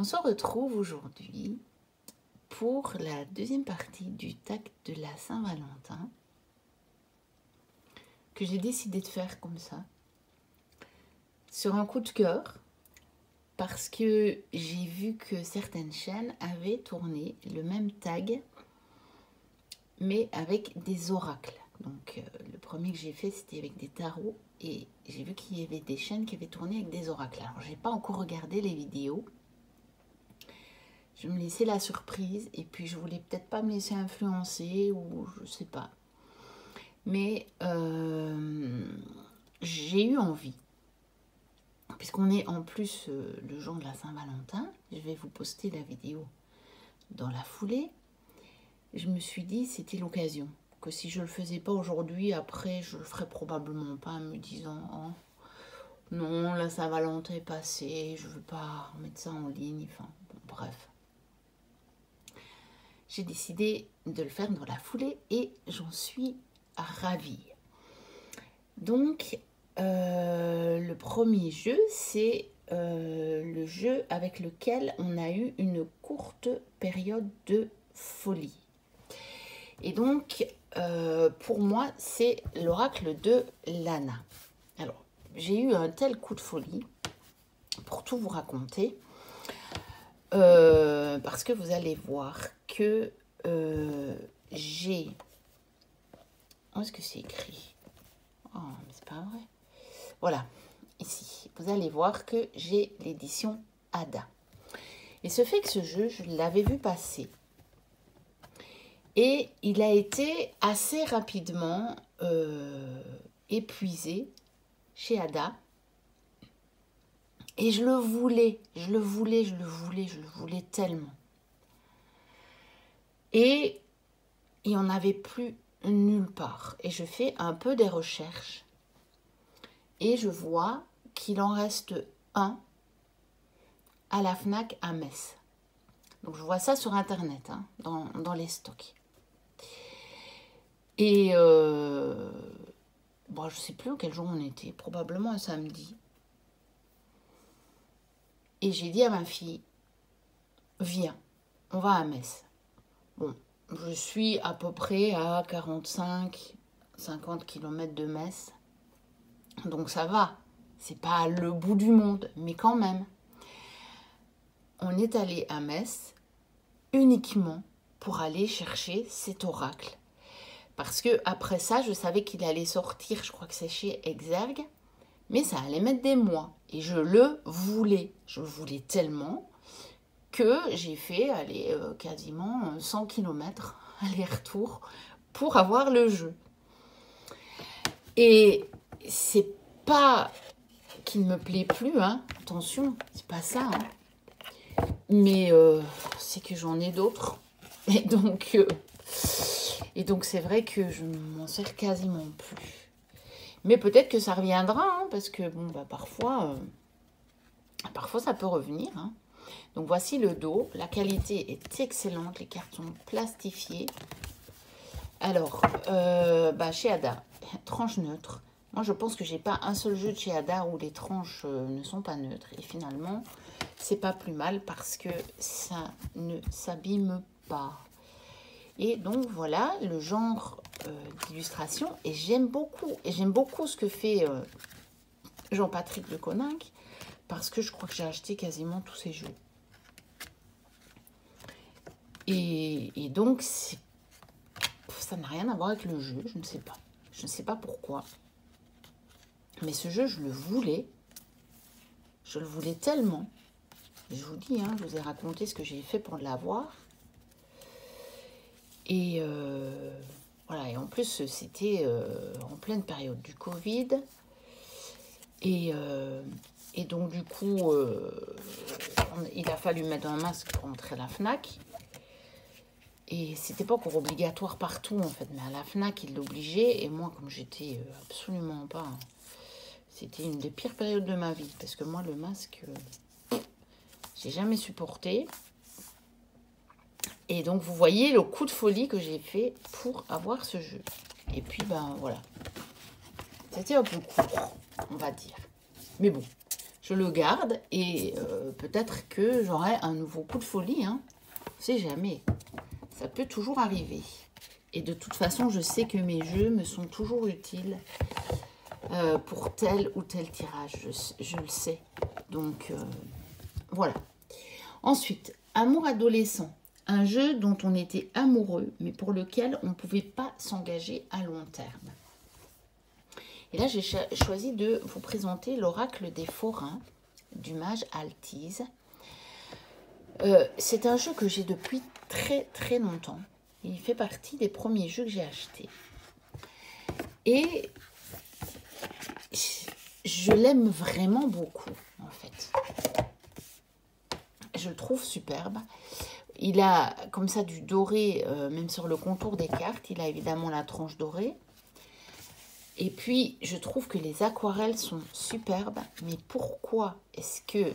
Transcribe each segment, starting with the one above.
On se retrouve aujourd'hui pour la deuxième partie du tag de la Saint-Valentin que j'ai décidé de faire comme ça, sur un coup de cœur, parce que j'ai vu que certaines chaînes avaient tourné le même tag, mais avec des oracles. Donc le premier que j'ai fait, c'était avec des tarots, et j'ai vu qu'il y avait des chaînes qui avaient tourné avec des oracles. Alors, j'ai pas encore regardé les vidéos. Je me laissais la surprise, et puis je voulais peut-être pas me laisser influencer, ou je sais pas. Mais j'ai eu envie. Puisqu'on est en plus le jour de la Saint-Valentin, je vais vous poster la vidéo dans la foulée. Je me suis dit c'était l'occasion. Que si je le faisais pas aujourd'hui, après je le ferais probablement pas, en me disant oh, non, la Saint-Valentin est passée, je veux pas remettre ça en ligne. Enfin, bon, bref. J'ai décidé de le faire dans la foulée et j'en suis ravie. Donc, le premier jeu, c'est le jeu avec lequel on a eu une courte période de folie. Et donc, pour moi, c'est l'oracle de Lana. Alors, j'ai eu un tel coup de folie, pour tout vous raconter, parce que vous allez voir que j'ai... Où est-ce que c'est écrit? Oh, mais c'est pas vrai. Voilà, ici. Vous allez voir que j'ai l'édition Ada. Et ce fait que ce jeu, je l'avais vu passer. Et il a été assez rapidement épuisé chez Ada. Et je le voulais tellement. Et il n'y en avait plus nulle part. Et je fais un peu des recherches. Et je vois qu'il en reste un à la Fnac à Metz. Donc je vois ça sur Internet, hein, dans les stocks. Et bon, je ne sais plus quel jour on était, probablement un samedi. Et j'ai dit à ma fille, viens, on va à Metz. Bon, je suis à peu près à 45-50 km de Metz. Donc ça va, c'est pas le bout du monde, mais quand même. On est allé à Metz uniquement pour aller chercher cet oracle. Parce que après ça, je savais qu'il allait sortir, je crois que c'est chez Exergue, mais ça allait mettre des mois. Et je le voulais. Je le voulais tellement que j'ai fait aller quasiment 100 km aller-retour pour avoir le jeu. Et c'est pas qu'il me plaît plus, hein. Attention, c'est pas ça. Hein. Mais c'est que j'en ai d'autres. Et donc c'est vrai que je m'en sers quasiment plus. Mais peut-être que ça reviendra, hein, parce que bon, bah, parfois ça peut revenir. Hein. Donc voici le dos. La qualité est excellente. Les cartes sont plastifiées. Alors, chez Ada, tranche neutre. Moi, je pense que j'ai pas un seul jeu de chez Ada où les tranches ne sont pas neutres. Et finalement, c'est pas plus mal parce que ça ne s'abîme pas. Et donc, voilà le genre d'illustration. Et j'aime beaucoup. Et j'aime beaucoup ce que fait Jean-Patrick Le Coninck parce que je crois que j'ai acheté quasiment tous ses jeux. Et donc, ça n'a rien à voir avec le jeu, je ne sais pas. Je ne sais pas pourquoi. Mais ce jeu, je le voulais. Je le voulais tellement. Et je vous dis, hein, je vous ai raconté ce que j'ai fait pour l'avoir. Et voilà, et en plus, c'était en pleine période du Covid. Et donc, du coup, il a fallu mettre un masque pour entrer à la Fnac. Et c'était pas encore obligatoire partout, en fait. Mais à la Fnac, il l'obligeait. Et moi, comme j'étais absolument pas... C'était une des pires périodes de ma vie. Parce que moi, le masque, j'ai jamais supporté. Et donc, vous voyez le coup de folie que j'ai fait pour avoir ce jeu. Et puis, ben voilà. C'était un peu court, on va dire. Mais bon, je le garde et peut-être que j'aurai un nouveau coup de folie. Hein. On ne sait jamais. Ça peut toujours arriver. Et de toute façon, je sais que mes jeux me sont toujours utiles pour tel ou tel tirage. Je le sais. Donc, voilà. Ensuite, Amour adolescent. Un jeu dont on était amoureux, mais pour lequel on ne pouvait pas s'engager à long terme. Et là, j'ai choisi de vous présenter l'Oracle des Forains du mage Altise. C'est un jeu que j'ai depuis très très longtemps. Il fait partie des premiers jeux que j'ai achetés. Et je l'aime vraiment beaucoup, en fait. Je le trouve superbe. Il a comme ça du doré, même sur le contour des cartes. Il a évidemment la tranche dorée. Et puis, je trouve que les aquarelles sont superbes. Mais pourquoi est-ce que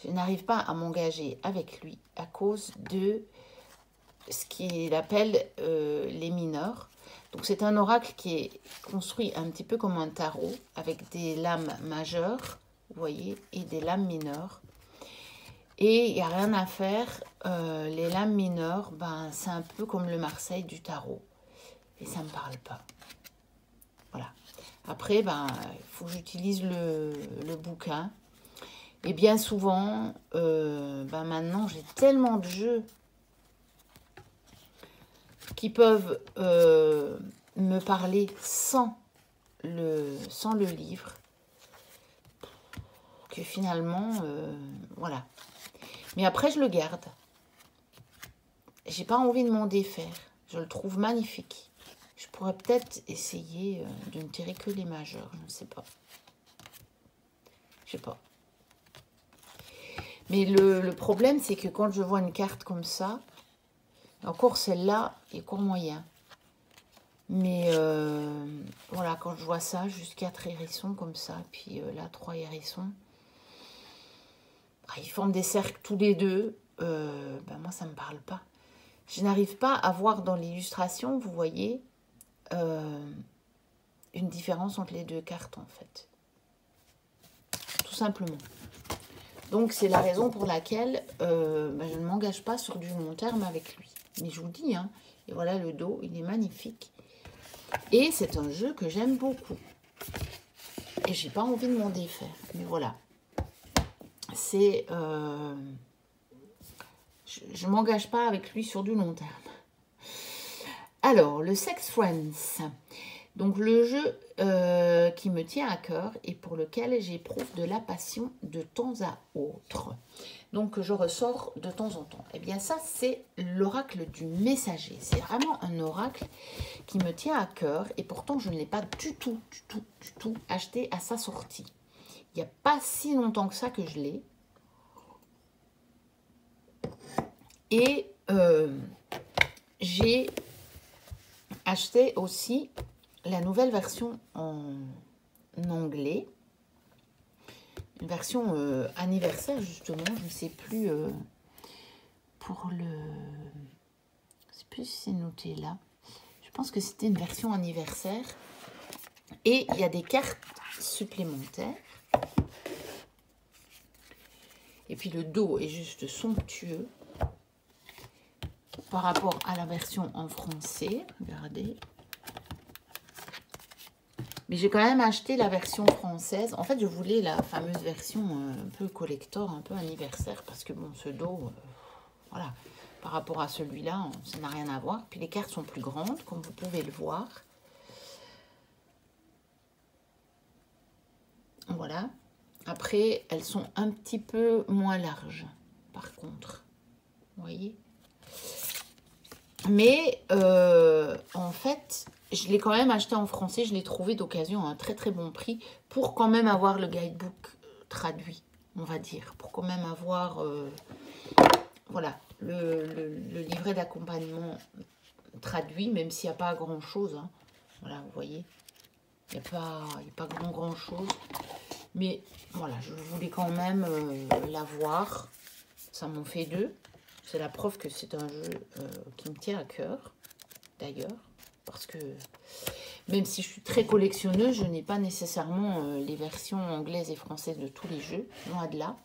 je n'arrive pas à m'engager avec lui? À cause de ce qu'il appelle les mineurs. Donc, c'est un oracle qui est construit un petit peu comme un tarot, avec des lames majeures, vous voyez, et des lames mineures. Et il n'y a rien à faire. Les lames mineures, ben, c'est un peu comme le Marseille du tarot. Et ça ne me parle pas. Voilà. Après, ben, il faut que j'utilise le bouquin. Et bien souvent, ben maintenant, j'ai tellement de jeux qui peuvent me parler sans le livre, que finalement, voilà. Mais après, je le garde. J'ai pas envie de m'en défaire. Je le trouve magnifique. Je pourrais peut-être essayer de ne tirer que les majeurs. Je ne sais pas. Je sais pas. Mais le problème, c'est que quand je vois une carte comme ça, encore celle-là est court moyen. Mais voilà, quand je vois ça, juste 4 hérissons comme ça, puis là, 3 hérissons. Ils forment des cercles tous les deux. Ben moi, ça ne me parle pas. Je n'arrive pas à voir dans l'illustration, vous voyez, une différence entre les deux cartes, en fait. Tout simplement. Donc, c'est la raison pour laquelle ben, je ne m'engage pas sur du long terme avec lui. Mais je vous dis, hein, et voilà le dos, il est magnifique. Et c'est un jeu que j'aime beaucoup. Et j'ai pas envie de m'en défaire. Mais voilà. C'est... je ne m'engage pas avec lui sur du long terme. Alors, le Sex Friends. Donc, le jeu qui me tient à cœur et pour lequel j'éprouve de la passion de temps à autre. Donc, je ressors de temps en temps. Eh bien, ça, c'est l'oracle du messager. C'est vraiment un oracle qui me tient à cœur et pourtant, je ne l'ai pas du tout acheté à sa sortie. Il n'y a pas si longtemps que ça que je l'ai. Et j'ai acheté aussi la nouvelle version en anglais. Une version anniversaire, justement. Je ne sais plus pour le... Je ne sais plus si c'est noté là. Je pense que c'était une version anniversaire. Et il y a des cartes supplémentaires. Et puis le dos est juste somptueux par rapport à la version en français. Regardez. Mais j'ai quand même acheté la version française. En fait, je voulais la fameuse version un peu collector, un peu anniversaire. Parce que bon, ce dos, voilà, par rapport à celui-là, ça n'a rien à voir. Puis les cartes sont plus grandes, comme vous pouvez le voir. Voilà. Après, elles sont un petit peu moins larges, par contre. Vous voyez? Mais, en fait, je l'ai quand même acheté en français. Je l'ai trouvé d'occasion à un très très bon prix pour quand même avoir le guidebook traduit, on va dire. Pour quand même avoir, voilà, le livret d'accompagnement traduit, même s'il n'y a pas grand-chose. Hein. Voilà, vous voyez. Il n'y a pas grand-chose. Mais voilà, je voulais quand même l'avoir. Ça m'en fait 2. C'est la preuve que c'est un jeu qui me tient à cœur, d'ailleurs. Parce que Même si je suis très collectionneuse, je n'ai pas nécessairement les versions anglaises et françaises de tous les jeux, loin de là.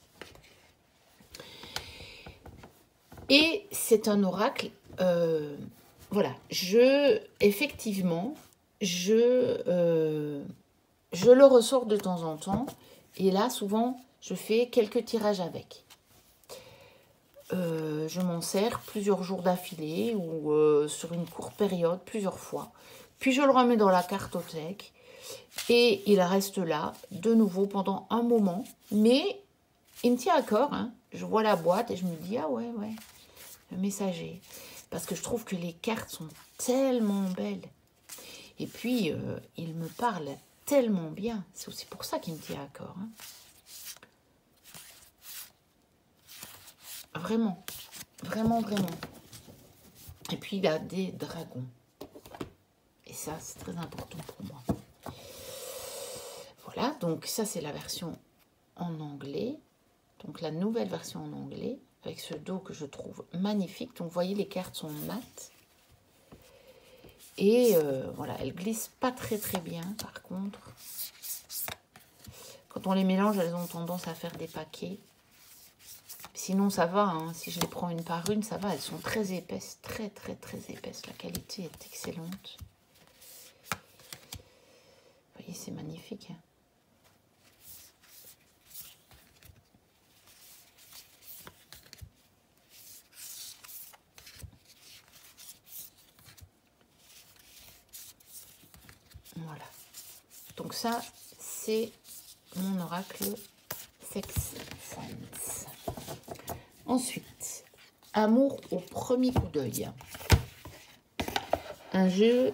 Et c'est un oracle, voilà, effectivement, je le ressors de temps en temps, et là, souvent, je fais quelques tirages avec. Je m'en sers plusieurs jours d'affilée ou sur une courte période, plusieurs fois. Puis je le remets dans la cartothèque et il reste là de nouveau pendant un moment. Mais il me tient à cœur, hein. Je vois la boîte et je me dis, ah ouais, le messager. Parce que je trouve que les cartes sont tellement belles. Et puis, il me parle tellement bien. C'est aussi pour ça qu'il me tient à cœur, hein. Vraiment, vraiment, vraiment. Et puis, il a des dragons. Et ça, c'est très important pour moi. Voilà, donc ça, c'est la version en anglais. Donc, la nouvelle version en anglais, avec ce dos que je trouve magnifique. Donc, vous voyez, les cartes sont mates. Et voilà, elles glissent pas très, très bien, par contre. Quand on les mélange, elles ont tendance à faire des paquets. Sinon, ça va, hein. Si je les prends une par une, ça va. Elles sont très épaisses, très, très, très épaisses. La qualité est excellente. Vous voyez, c'est magnifique, hein. Voilà. Donc ça, c'est mon oracle Sex Sense. Ensuite, Amour au premier coup d'œil. Un jeu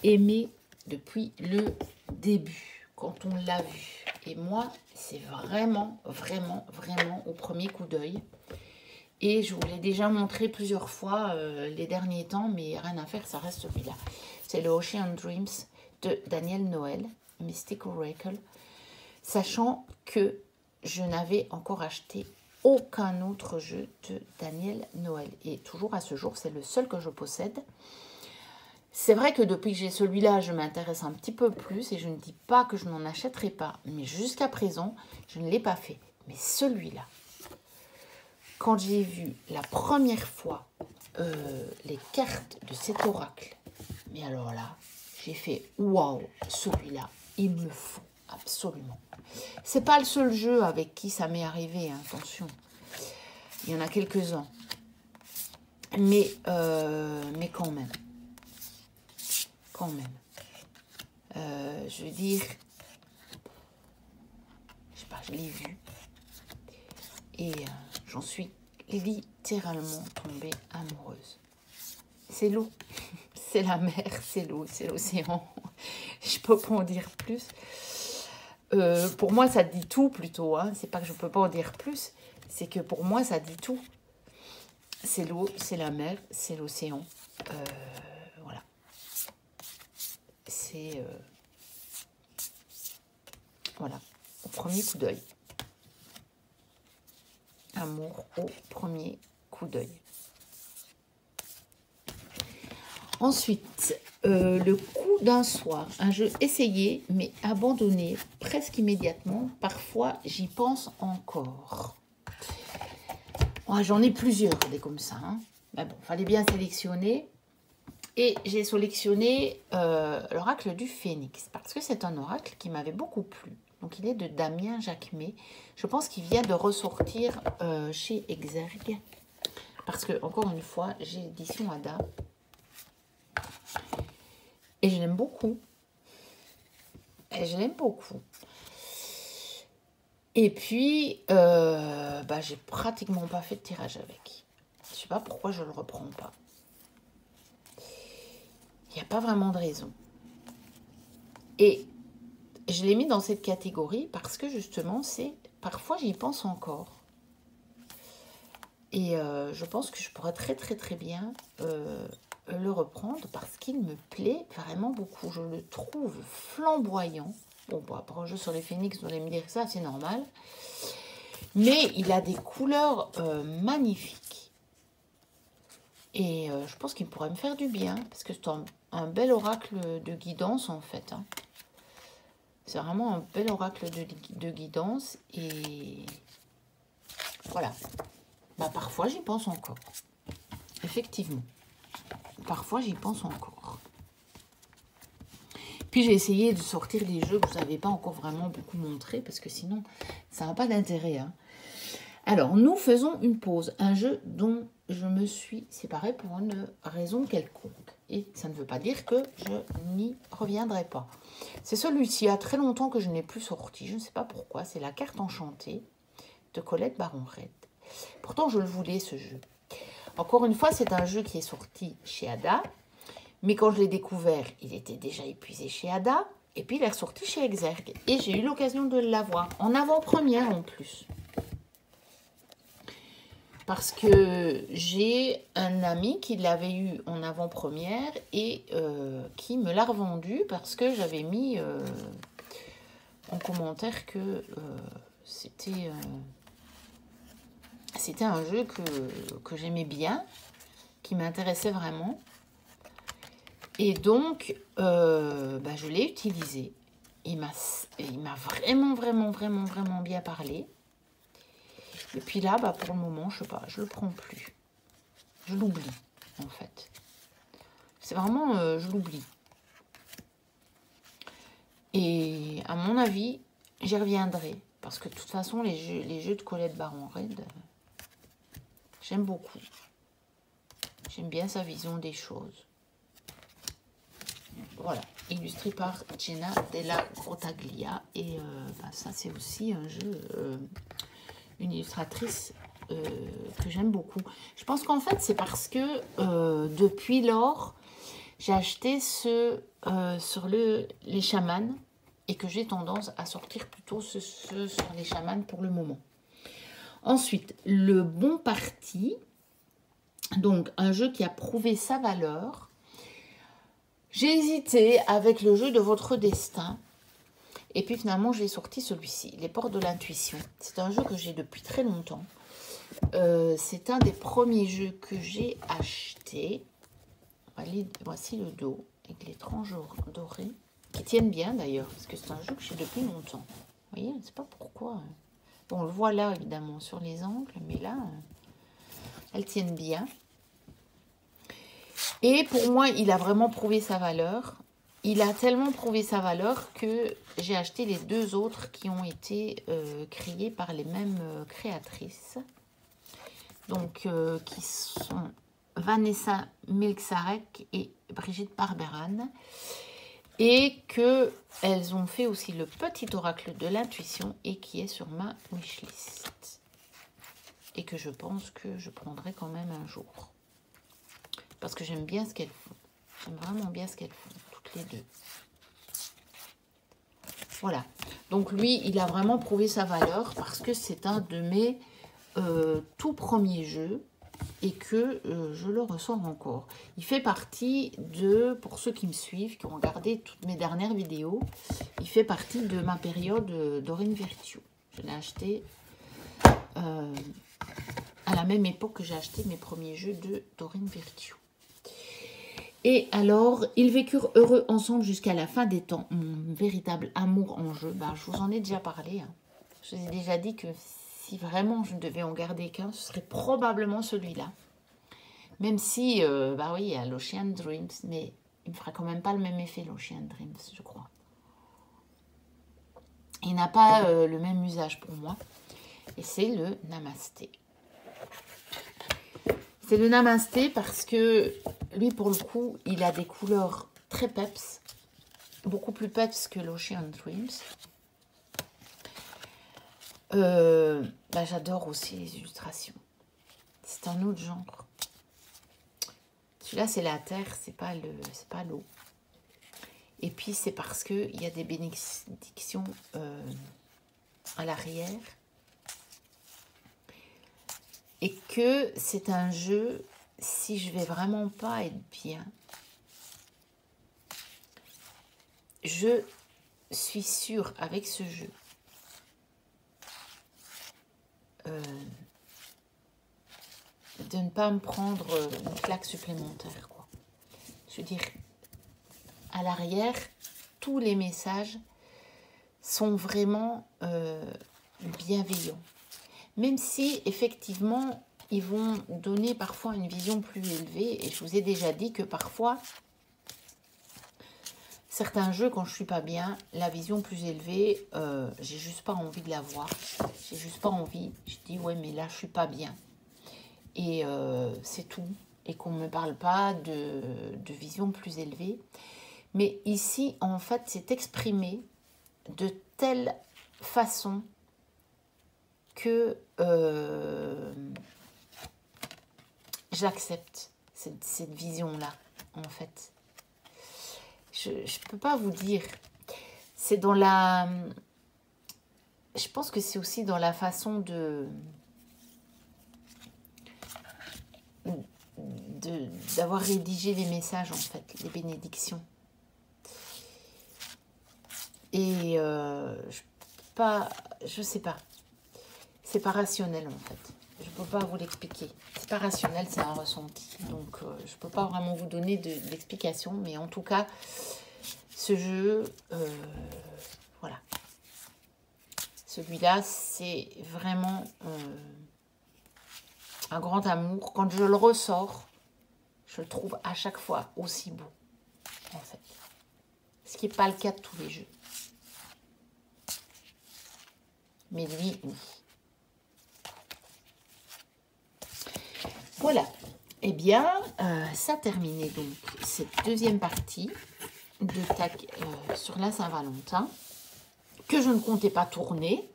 aimé depuis le début, quand on l'a vu. Et moi, c'est vraiment, vraiment, vraiment au premier coup d'œil. Et je vous l'ai déjà montré plusieurs fois les derniers temps, mais rien à faire, ça reste celui-là. C'est le Ocean Dreams de Daniel Noël, Mystic Oracle. Sachant que je n'avais encore acheté aucun autre jeu de Daniel Noël. Et toujours à ce jour, c'est le seul que je possède. C'est vrai que depuis que j'ai celui-là, je m'intéresse un petit peu plus et je ne dis pas que je n'en achèterai pas. Mais jusqu'à présent, je ne l'ai pas fait. Mais celui-là, quand j'ai vu la première fois les cartes de cet oracle, mais alors là, j'ai fait waouh, celui-là, il me faut absolument. C'est pas le seul jeu avec qui ça m'est arrivé, hein, attention. Il y en a quelques-uns. Mais quand même. Quand même. Je veux dire, je sais pas, je l'ai vu. Et j'en suis littéralement tombée amoureuse. C'est l'eau, c'est la mer, c'est l'eau, c'est l'océan. Je peux pas en dire plus. Pour moi, ça dit tout plutôt. Hein. C'est pas que je peux pas en dire plus, c'est que pour moi, ça dit tout. C'est l'eau, c'est la mer, c'est l'océan. Voilà. C'est... voilà, au premier coup d'œil. Amour au premier coup d'œil. Ensuite, le coup d'un soir, un jeu essayé mais abandonné presque immédiatement. Parfois, j'y pense encore. Oh, j'en ai plusieurs des comme ça. Hein. Mais bon, fallait bien sélectionner. Et j'ai sélectionné l'oracle du Phénix parce que c'est un oracle qui m'avait beaucoup plu. Donc, il est de Damien Jacquemet. Je pense qu'il vient de ressortir chez Exergue. Parce que, encore une fois, j'ai l'édition Ada. Et je l'aime beaucoup. Et je l'aime beaucoup. Et puis, j'ai pratiquement pas fait de tirage avec. Je sais pas pourquoi je le reprends pas. Il n'y a pas vraiment de raison. Et je l'ai mis dans cette catégorie parce que justement, c'est parfois j'y pense encore. Et je pense que je pourrais très très très bien le reprendre parce qu'il me plaît vraiment beaucoup. Je le trouve flamboyant. Bon, après un jeu sur les phénix, vous allez me dire que ça, c'est normal. Mais il a des couleurs magnifiques. Et je pense qu'il pourrait me faire du bien parce que un bel oracle de guidance en fait. Hein. C'est vraiment un bel oracle de guidance. Et voilà. Bah, parfois, j'y pense encore. Effectivement. Parfois, j'y pense encore. Puis, j'ai essayé de sortir des jeux que vous n'avez pas encore vraiment beaucoup montré, parce que sinon, ça n'a pas d'intérêt. Hein. Alors, nous faisons une pause. Un jeu dont je me suis séparée pour une raison quelconque. Et ça ne veut pas dire que je n'y reviendrai pas. C'est celui-ci, il y a très longtemps que je n'ai plus sorti. Je ne sais pas pourquoi. C'est la carte enchantée de Colette Baron-Red. Pourtant, je le voulais, ce jeu. Encore une fois, c'est un jeu qui est sorti chez Ada. Mais quand je l'ai découvert, il était déjà épuisé chez Ada. Et puis, il est ressorti chez Exergue. Et j'ai eu l'occasion de l'avoir. En avant-première, en plus. Parce que j'ai un ami qui l'avait eu en avant-première et qui me l'a revendu parce que j'avais mis en commentaire que c'était un jeu que j'aimais bien, qui m'intéressait vraiment. Et donc, je l'ai utilisé. Il m'a vraiment bien parlé. Et puis là, pour le moment, je sais pas, je le prends plus. Je l'oublie, en fait. C'est vraiment, je l'oublie. Et à mon avis, j'y reviendrai. Parce que de toute façon, les jeux de Colette Baron-Red, j'aime beaucoup. J'aime bien sa vision des choses. Voilà, illustré par Jenna Della Grottaglia. Et ça, c'est aussi un jeu... une illustratrice que j'aime beaucoup. Je pense qu'en fait, c'est parce que depuis lors, j'ai acheté sur les chamans et que j'ai tendance à sortir plutôt ce sur les chamans pour le moment. Ensuite, le bon parti, donc un jeu qui a prouvé sa valeur. J'ai hésité avec le jeu de votre destin. Et puis finalement, j'ai sorti celui-ci, Les Portes de l'Intuition. C'est un jeu que j'ai depuis très longtemps. C'est un des premiers jeux que j'ai acheté. Voici le dos, avec les tranches dorées, qui tiennent bien d'ailleurs, parce que c'est un jeu que j'ai depuis longtemps. Vous voyez, je ne sais pas pourquoi. Bon, on le voit là, évidemment, sur les angles, mais là, elles tiennent bien. Et pour moi, il a vraiment prouvé sa valeur. Il a tellement prouvé sa valeur que j'ai acheté les deux autres qui ont été créés par les mêmes créatrices. Donc, qui sont Vanessa Milksarek et Brigitte Barberan. Et qu'elles ont fait aussi le petit oracle de l'intuition et qui est sur ma wishlist. Et que je pense que je prendrai quand même un jour. Parce que j'aime bien ce qu'elles font. J'aime vraiment bien ce qu'elles font. Les deux. Voilà. Donc lui, il a vraiment prouvé sa valeur parce que c'est un de mes tout premiers jeux et que je le ressens encore. Il fait partie de, pour ceux qui me suivent, qui ont regardé toutes mes dernières vidéos, il fait partie de ma période Dorine Virtue. Je l'ai acheté à la même époque que j'ai acheté mes premiers jeux de Dorine Virtue. Et alors, ils vécurent heureux ensemble jusqu'à la fin des temps. Mon véritable amour en jeu, je vous en ai déjà parlé. Hein. Je vous ai déjà dit que si vraiment je ne devais en garder qu'un, ce serait probablement celui-là. Même si, oui, il y a l'Ocean Dreams, mais il ne fera quand même pas le même effet, l'Ocean Dreams, je crois. Il n'a pas le même usage pour moi. Et c'est le Namasté. C'est le Namasté parce que lui, pour le coup, il a des couleurs très peps. Beaucoup plus peps que l'Ocean Dreams. J'adore aussi les illustrations. C'est un autre genre. Celui-là, c'est la terre, c'est pas l'eau. Et puis, c'est parce qu'il y a des bénédictions à l'arrière. Et que c'est un jeu, si je vais vraiment pas être bien, je suis sûre avec ce jeu de ne pas me prendre une claque supplémentaire, quoi. Je veux dire, à l'arrière, tous les messages sont vraiment bienveillants. Même si, effectivement, ils vont donner parfois une vision plus élevée. Et je vous ai déjà dit que parfois, certains jeux, quand je suis pas bien, la vision plus élevée, j'ai juste pas envie de la voir. J'ai juste pas envie. Je dis, ouais, mais là, je suis pas bien. Et c'est tout. Et qu'on ne me parle pas de vision plus élevée. Mais ici, en fait, c'est exprimé de telle façon que j'accepte cette vision-là, en fait. Je ne peux pas vous dire. C'est dans la... Je pense que c'est aussi dans la façon d'avoir rédigé les messages, en fait, les bénédictions. Et je sais pas. C'est pas rationnel, en fait. Je peux pas vous l'expliquer. C'est pas rationnel, c'est un ressenti. Donc, je peux pas vraiment vous donner d'explication. Mais en tout cas, ce jeu, voilà. Celui-là, c'est vraiment un grand amour. Quand je le ressors, je le trouve à chaque fois aussi beau, en fait. Ce qui n'est pas le cas de tous les jeux. Mais lui, oui. Voilà. Eh bien, ça terminait donc cette deuxième partie de TAC sur la Saint-Valentin, que je ne comptais pas tourner.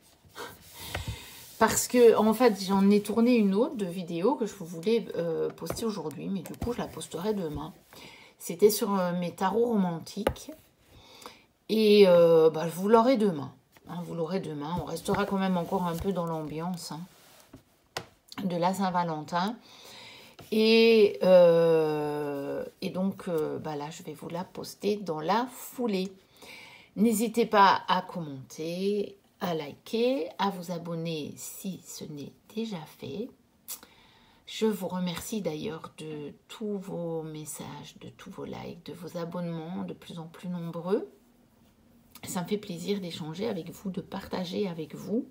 Parce que, en fait, j'en ai tourné une autre de vidéo que je voulais poster aujourd'hui, mais du coup, je la posterai demain. C'était sur mes tarots romantiques. Et je vous l'aurai demain. Hein, vous l'aurez demain. On restera quand même encore un peu dans l'ambiance de la Saint-Valentin. Et donc, là, je vais vous la poster dans la foulée. N'hésitez pas à commenter, à liker, à vous abonner si ce n'est déjà fait. Je vous remercie d'ailleurs de tous vos messages, de tous vos likes, de vos abonnements de plus en plus nombreux. Ça me fait plaisir d'échanger avec vous, de partager avec vous,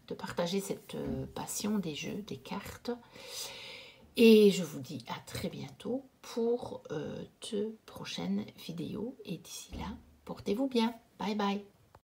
de partager cette passion des jeux, des cartes. Et je vous dis à très bientôt pour de prochaines vidéos. Et d'ici là, portez-vous bien. Bye bye.